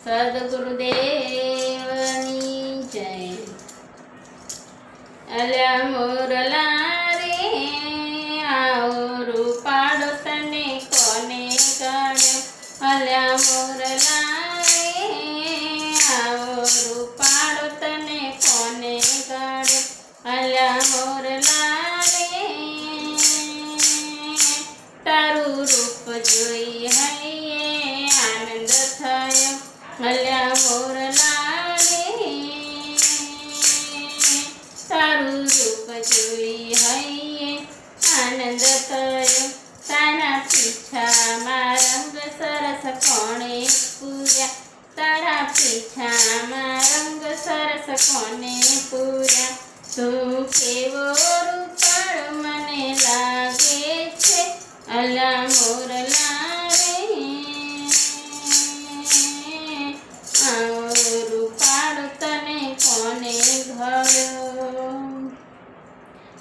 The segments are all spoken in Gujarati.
સદગુરુદેવની જય. અલ્યા મોરલા રે આવો રૂપાળો તને કોને કાઢ્યો. અલ્યા મોરલા રે આવો રૂપાળો તને કોને કાઢ્યો. અલ્યા મોરલા રે તારું રૂપ જોઈ હૈયે આનંદ થયો. અલ્યા મોરલા રે તારું રૂપ જોઈ હૈયે આનંદ થયો. તારા પીછામાં રંગ સરસ કોણે પૂર્યા. તારા પીછામાં રંગ સરસ કોને પૂર્યા. તું કેવો રૂપાળો મને લાગે છે. અલ્યા મોરલા રે આવો રૂપાળો તને કોને ઘડ્યો.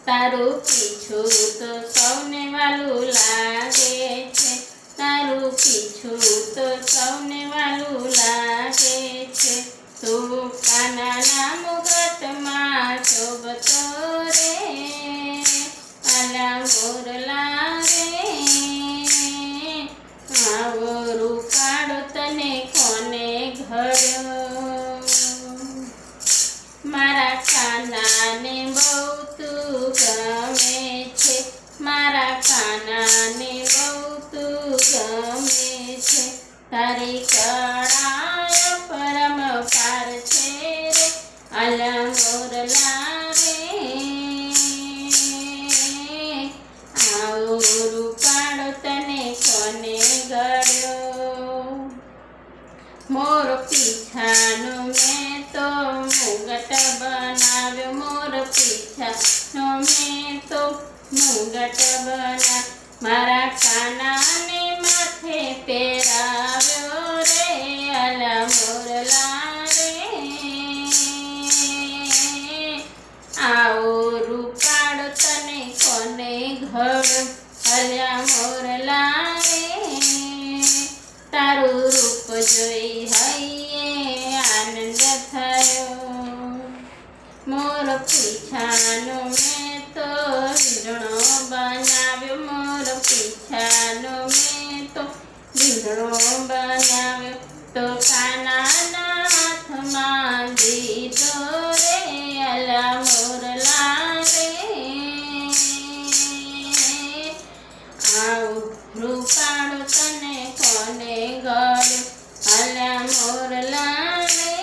તારું પીછું તો સૌને વાલું લાગે છે. તારું પીછું તો સૌને વાલું લાગે છે. તું કાનાના મુગટમાં શોભતો રે. અલ્યા મોરલા રે આવો રૂપાળો તને કોને ઘડ્યો. મારા કાનાને બહુ તું ગમે છે. મારા કાનાને બહુ તું ગમે છે. તારી કળા પરમ પાર છે રે. અલ્યા મોરલા રે આવો રૂપાળો તને કોને ઘડ્યો. મોર પીછાનો મેં તો મુગટ બનાવ્યો. મોર પીછાનો મેં તો મુગટ બનાવ્યો. મારા કાનાને માથે પહેરાવ્યો રે. અલ્યા મોરલા રે આવો રૂપાળો તને કોને ઘડ્યો. અલ્યા મોરલા રે તારું રૂપ જોઈ હૈયે આનંદ થયો. મોર પીછાનો મેં તો વીંધણો બનાવ્યો. મોર પીછાનો મેં તો વીંધણો બનાવ્યો. તો કાનાના હાથમાં દીધો રે. અલ્યા મોરલા રે આવો રૂપાળો તને કોને ઘડ્યો. અલ્યા મોરલા રે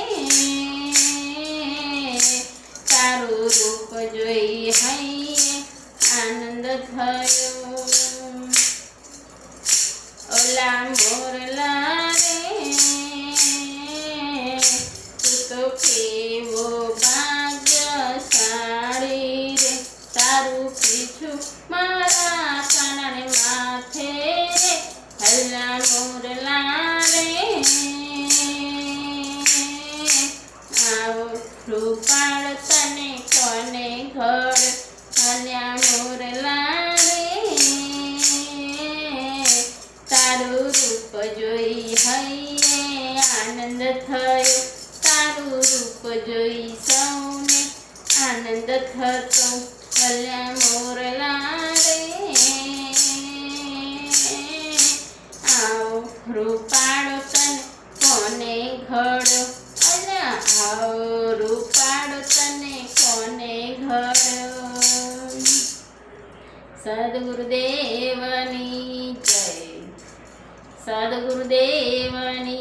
તારું રૂપ જોઈ હૈયે આનંદ થયો. ઓલા મોરલા રે તું તો કેવો ભાગ્યશાળી રે. તારું પીછું મારા કાનાને માથે રે. અલ્યા મોરલા રે આવો રૂપાળો તને કોને ઘડ્યો. અલ્યા મોરલા રે તારું રૂપ જોઈ હૈયે આનંદ થયો. તારું રૂપ જોઈ સૌને આનંદ થતો. અલ્યા મોરલા રે આવો રૂપાળો તને કોને ઘડ્યો. અલ્યા આવો રૂપાળો તને કોને ઘડ્યો. સદગુરુદેવની જય. સદગુરુદેવની